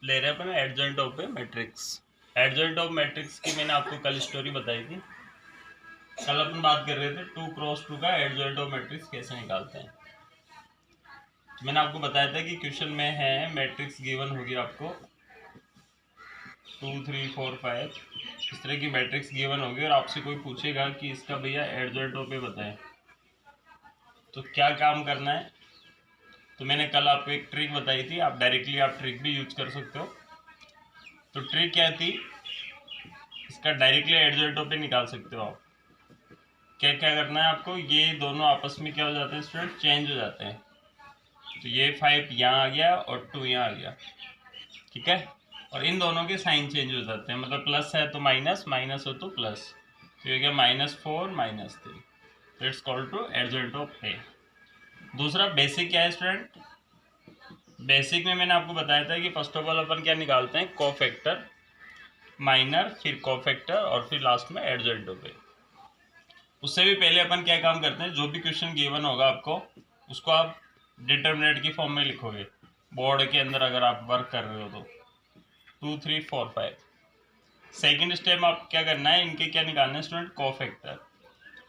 ले रहे हैं अपन adjoint of a matrix. Adjoint of matrix की मैंने आपको कल स्टोरी बताई थी। कल अपन बात कर रहे थे 2x2 का एडजॉइंट ऑफ मैट्रिक्स कैसे निकालते हैं। तो मैंने आपको बताया था कि क्वेश्चन में है मैट्रिक्स गिवन होगी आपको 2 3 4 5 इस तरह की मैट्रिक्स गिवन होगी और आपसे कोई पूछेगा कि इसका भैया एडजॉइंट ऑफ ए बताएं, तो क्या काम करना है। तो मैंने कल आपको एक ट्रिक बताई थी, आप डायरेक्टली आप ट्रिक भी यूज कर सकते हो। तो ट्रिक क्या थी, इसका डायरेक्टली एडजॉइंट ऑफ ए निकाल सकते हो आप। क्या क्या करना है आपको, ये दोनों आपस में क्या हो जाते हैं स्टूडेंट, चेंज हो जाते हैं। तो ये 5 यहाँ आ गया और 2 यहाँ आ गया, ठीक है। और इन दोनों के साइन चेंज हो जाते हैं, मतलब प्लस है तो माइनस, माइनस हो तो प्लस। तो ये गया -4 -3। It's called to adjoint of a. दूसरा बेसिक क्या है स्टूडेंट, बेसिक में मैंने आपको बताया था कि फर्स्ट ऑफ ऑल अपन क्या निकालते हैं, कोफैक्टर, माइनर, फिर कोफैक्टर और फिर लास्ट में एडजॉइंट ऑफ ए। उससे भी पहले अपन क्या काम करते हैं, जो भी क्वेश्चन गिवन होगा आपको उसको आप डिटर्मिनेंट की फॉर्म में लिखोगे बोर्ड के अंदर, अगर आप वर्क कर रहे हो तो 2 3 4 5। सेकेंड स्टेप में आप क्या करना है, इनके क्या निकालना है स्टूडेंट, कोफैक्टर।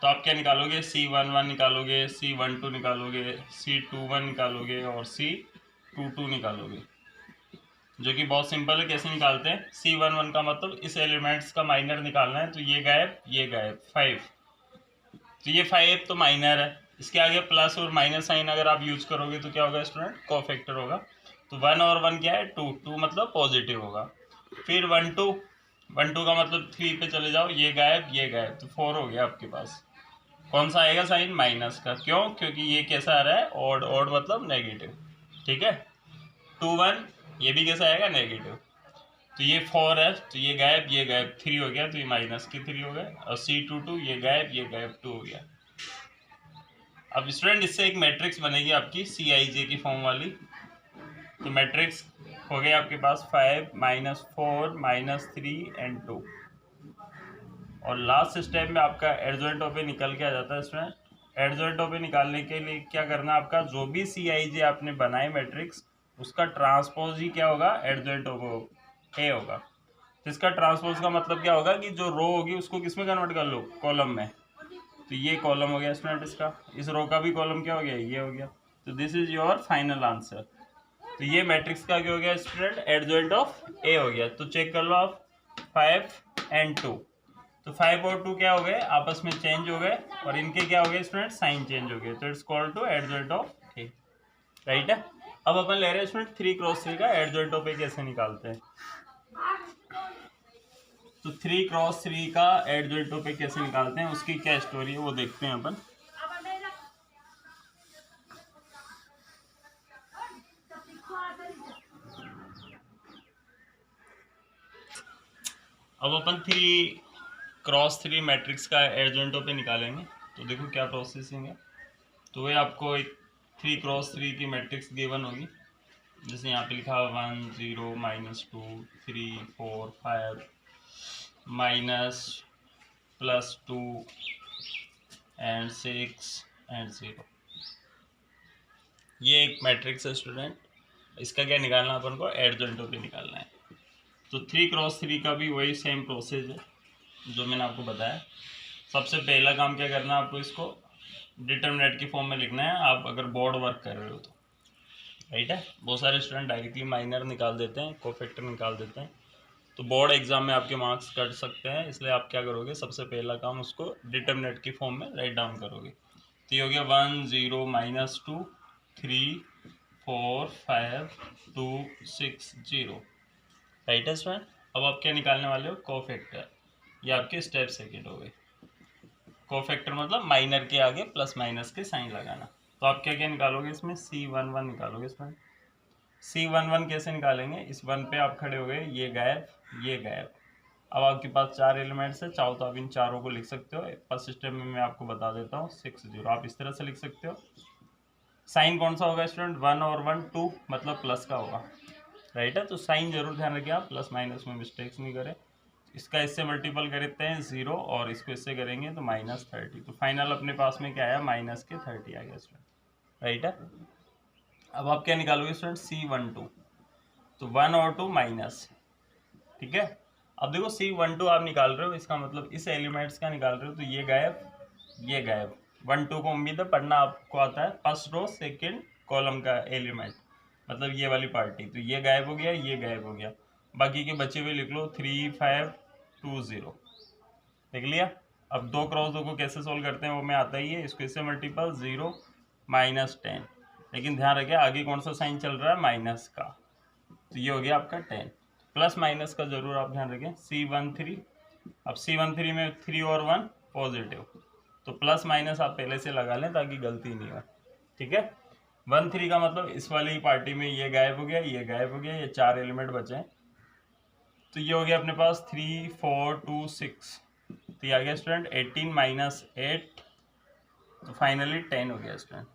तो आप क्या निकालोगे, C11 निकालोगे, C12 निकालोगे, C21 निकालोगे और C22 निकालोगे, जो कि बहुत सिंपल है। कैसे निकालते हैं, C11 का मतलब इस एलिमेंट्स का माइनर निकालना है, तो ये गायब, ये गायब, 5। तो ये 5 तो माइनर है, इसके आगे प्लस और माइनस साइन अगर आप यूज करोगे तो क्या होगा स्टूडेंट, कोफैक्टर होगा। तो 1 और 1 क्या है, 2, 2 मतलब पॉजिटिव होगा। फिर 1 2, 1 2 का मतलब 3 पे चले जाओ, ये गायब, ये गायब, तो 4 हो गया आपके पास। कौन सा आएगा साइन, माइनस का, क्यों, क्योंकि ये कैसा आ रहा है, ऑड, ऑड मतलब नेगेटिव, ठीक है। 2 1 ये भी कैसा आएगा, नेगेटिव। तो ये 4 है तो ये गायब, ये गायब, 3 हो गया, तो ये माइनस के 3 हो गए। और C22 ये गायब, ये गायब, 2 हो गया। अब स्टूडेंट इससे एक मैट्रिक्स बनेगी आपकी CIJ की फॉर्म वाली। तो मैट्रिक्स हो गया आपके पास 5 -4 -3 एंड 2। और लास्ट स्टेप में आपका एडजॉइंट ऑफ ए निकल के आ जाता है स्टूडेंट। एडजॉइंट ऑफ ए निकालने के लिए क्या करना है आपका, जो भी CIJ आपने बनाए मैट्रिक्स उसका ट्रांसपोज ही क्या होगा, एडजॉइंट ऑफ ए होगा। तो इसका ट्रांसपोज का मतलब क्या होगा कि जो रो होगी उसको किस में कन्वर्ट कर लो, कॉलम में। तो ये कॉलम हो गया स्टूडेंट इसका, इस रो का भी कॉलम क्या हो गया, ये हो गया। तो this is your final answer. तो ये मैट्रिक्स का क्या हो गया स्टूडेंट, एडजॉइंट ऑफ ए हो गया। तो चेक कर लो आप, 5 एंड 2। तो 5 और 2 क्या हो गए, आपस में चेंज हो गए और इनके क्या हो गए स्टूडेंट, साइन चेंज हो गए। तो it's called to adjoint of A, right है। अब अपन ले रहे हैं स्टूडेंट 3x3 का एडजॉइंट ऑफ ए कैसे निकालते हैं। तो 3x3 का एडजॉइंट ऑफ ए कैसे निकालते हैं, उसकी क्या स्टोरी है वो देखते हैं अपन। अब अपन 3x3 मैट्रिक्स का एडजॉइंट ऑफ ए निकालेंगे। तो देखो क्या प्रोसेसिंग है। तो ये आपको एक 3x3 की मैट्रिक्स गिवन होगी, जैसे यहाँ पे लिखा 1 0 -2 3 4 5 -+2 एंड 6 एंड 0। ये एक मैट्रिक्स है स्टूडेंट, इसका क्या निकालना है अपन को, एडजॉइंट ऑफ ए निकालना है। तो 3x3 का भी वही सेम प्रोसेस है जो मैंने आपको बताया। सबसे पहला काम क्या करना है आपको, इसको डिटर्मिनेंट की फॉर्म में लिखना है, आप अगर बोर्ड वर्क कर रहे हो तो, राइट है। बहुत सारे स्टूडेंट डायरेक्टली माइनर निकाल देते हैं, कोफैक्टर निकाल देते हैं, तो बोर्ड एग्जाम में आपके मार्क्स कट सकते हैं। इसलिए आप क्या करोगे, सबसे पहला काम उसको डिटर्मिनेंट की फॉर्म में राइट डाउन करोगे। तो ये हो गया 1 0 -2 3 4 5 2 6 0, राइट है स्टूडेंट। अब आप क्या निकालने वाले हो, कोफैक्टर। ये आपके स्टेप सेकेंड हो गए। कोफैक्टर मतलब माइनर के आगे प्लस माइनस के साइन लगाना। तो आप क्या क्या निकालोगे इसमें, C11 निकालोगे इसमें। C11 कैसे निकालेंगे, इस 1 पे आप खड़े हो गए, ये गायब, ये गायब। अब आपके पास 4 एलिमेंट्स है, चाहो तो आप इन चारों को लिख सकते हो। फर्स्ट स्टेप में मैं आपको बता देता हूँ, 6 0 आप इस तरह से लिख सकते हो। साइन कौन सा होगा स्टूडेंट, 1 और 1 2 मतलब प्लस का होगा, राइट है। तो साइन जरूर ध्यान रखिए आप, प्लस माइनस में मिस्टेक्स नहीं करें। इसका इससे मल्टीपल करते हैं 0 और इसको इससे करेंगे तो -30। तो फाइनल अपने पास में क्या आया, -30 आ गया स्टूडेंट, राइट है। अब आप क्या निकालोगे स्टूडेंट, C12। तो 1 और 2 माइनस, ठीक है। अब देखो C12 आप निकाल रहे हो, इसका मतलब इस एलिमेंट्स का निकाल रहे हो, तो ये गायब, ये गायब। 1 2 को उम्मीद है पढ़ना आपको आता है, फर्स्ट रो सेकंड कॉलम का एलिमेंट, मतलब ये वाली पार्टी, तो ये गायब हो गया, ये गायब हो गया। बाकी के बचे हुए लिख लो 3 5 2 0, देख लिया। अब 2 क्रॉस 2 को कैसे सोल्व करते हैं वो में आता ही है, इसको इससे मल्टीपल 0 -10, लेकिन ध्यान रखिए आगे कौन सा साइन चल रहा है, माइनस का, तो ये हो गया आपका 10। प्लस माइनस का जरूर आप ध्यान रखें, C13, अब C13 में 3 और 1 पॉजिटिव, तो प्लस माइनस आप पहले से लगा लें ताकि गलती नहीं हो, ठीक है। 1 3 का मतलब इस वाली पार्टी में ये गायब हो गया, ये गायब हो गया, ये 4 एलिमेंट बचे हैं, तो ये हो गया अपने पास 3 4 2 6, तो ये आ गया स्टूडेंट 18 - 8, तो फाइनली 10 हो गया स्टूडेंट।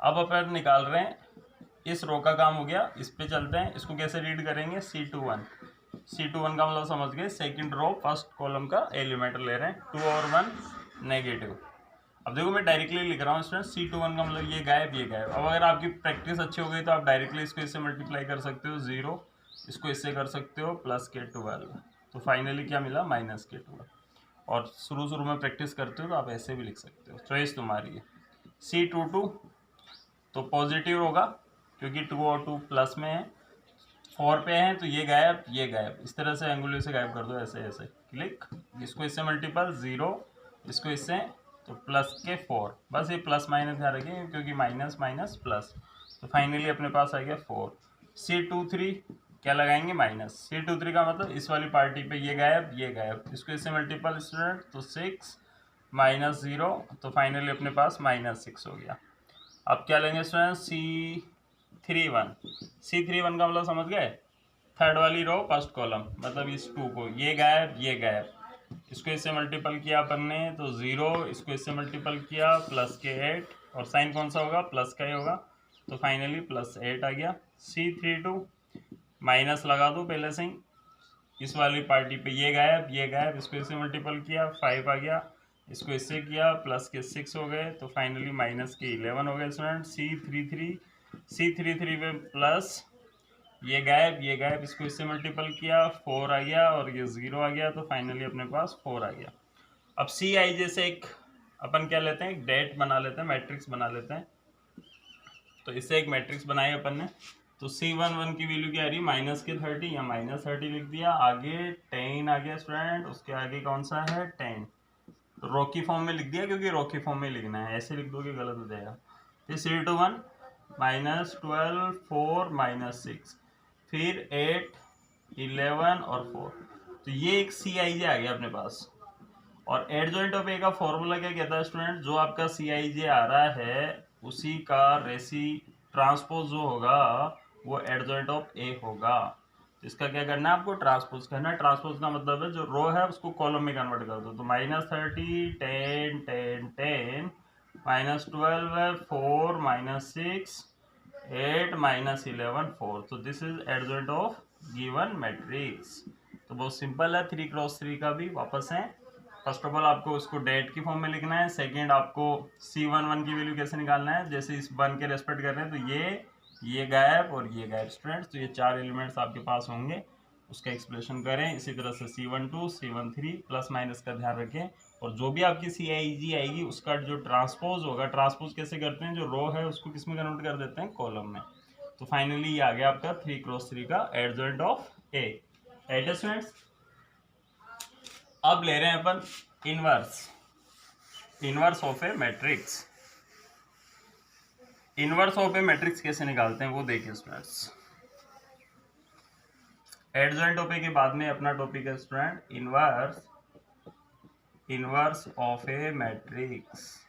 अब अपन निकाल रहे हैं, इस रो का काम हो गया, इस पे चलते हैं, इसको कैसे रीड करेंगे, C21, C21 का मतलब समझ गए, सेकंड रो फर्स्ट कॉलम का एलिमेंट ले रहे हैं, 2 और 1 नेगेटिव। अब देखो मैं डायरेक्टली लिख रहा हूँ स्टूडेंट, C21 का मतलब ये गायब, ये गायब। अब अगर आपकी प्रैक्टिस अच्छी हो गई तो आप डायरेक्टली इसको इससे मल्टीप्लाई कर सकते हो 0, इसको इससे कर सकते हो प्लस के 12, तो फाइनली क्या मिला, माइनस के 12। और शुरू में प्रैक्टिस करते हो तो आप ऐसे भी लिख सकते हो, चॉइस तुम्हारी है। C22 तो पॉजिटिव होगा क्योंकि 2 और 2 प्लस में है, 4 पे हैं तो ये गायब, ये गायब, इस तरह से अंगुली से गायब कर दो, ऐसे ऐसे क्लिक, इसको इससे मल्टीपल 0, इसको इससे तो प्लस के 4, बस ये प्लस माइनस ध्यान रखिए क्योंकि माइनस माइनस प्लस, तो फाइनली अपने पास आ गया 4। C23 क्या लगाएंगे, माइनस। C23 का मतलब इस वाली पार्टी पे ये गायब, ये गायब, इसको इससे मल्टीपल स्टूडेंट तो 6 -0, तो फाइनली अपने पास -6 हो गया। अब क्या लेंगे स्टूडेंट, C31 का मतलब समझ गए, थर्ड वाली रो फर्स्ट कॉलम, मतलब इस 2 को, ये गायब, ये गायब, इसको इससे मल्टीपल किया अपन ने तो 0, इसको इससे मल्टीपल किया प्लस के 8, और साइन कौन सा होगा, प्लस का ही होगा, तो फाइनली +8 आ गया। C32 माइनस लगा दो पहले से ही, इस वाली पार्टी पे ये गायब, ये गायब, इसको इससे मल्टीपल किया 5 आ गया, इसको इससे किया प्लस के 6 हो गए, तो फाइनली माइनस के 11 हो गए स्टूडेंट। C33 पे प्लस ये गायब, ये गायब, इसको इससे मल्टीपल किया 4 आ गया, और ये 0 आ गया, तो फाइनली अपने पास 4 आ गया। अब CI जैसे एक अपन क्या लेते हैं, एक डेट बना लेते हैं, मैट्रिक्स बना लेते हैं, तो इससे एक मैट्रिक्स बनाई अपन ने, तो C11 की वैल्यू क्या आ रही है, -30 या -30 लिख दिया, आगे 10 आ गया स्टूडेंट, उसके आगे कौन सा है 10, तो रो की फॉर्म में लिख दिया क्योंकि रो की फॉर्म में लिखना है, ऐसे लिख दोगे गलत हो जाएगा। फिर C21 -12 4 -6, फिर 8 11 और 4, तो ये एक CIJ आ गया अपने पास। और एडजॉइंट ऑफ ए का फॉर्मूला क्या कहता है स्टूडेंट, जो आपका CIJ आ रहा है उसी का रेसी ट्रांसपोज जो होगा वो एडजॉइंट ऑफ ए होगा, तो इसका क्या करना है आपको, ट्रांसपोज करना है। ट्रांसपोज का मतलब है जो रो है उसको कॉलम में कन्वर्ट कर दो, तो -30 10 10 10 -12 है 4 -6 8 -11 4, तो this is adjoint of given matrix. तो बहुत सिंपल है, 3x3 का भी वापस है। फर्स्ट ऑफ ऑल आपको उसको डेट की फॉर्म में लिखना है, सेकंड आपको C11 की वैल्यू कैसे निकालना है, जैसे इस 1 के रेस्पेक्ट कर रहे हैं, तो ये गायब और ये गायब स्टूडेंट्स, तो ये 4 एलिमेंट्स आपके पास होंगे, उसका एक्सप्रेशन करें। इसी तरह से C12 C13 प्लस माइनस का ध्यान रखें, और जो भी आपकी CIG आएगी उसका जो ट्रांसपोज होगा, ट्रांसपोज कैसे करते हैं, जो रो है उसको किस में कन्वर्ट कर देते हैं, कॉलम में। तो फाइनली ये आ गया आपका 3x3 का adjoint of A, right students. अब ले रहे हैं अपन inverse of a matrix. Inverse of a matrix कैसे निकालते हैं वो देखिए स्टूडेंट्स। एडजॉइंट ऑफ ए के बाद में अपना टॉपिक है student inverse of a matrix.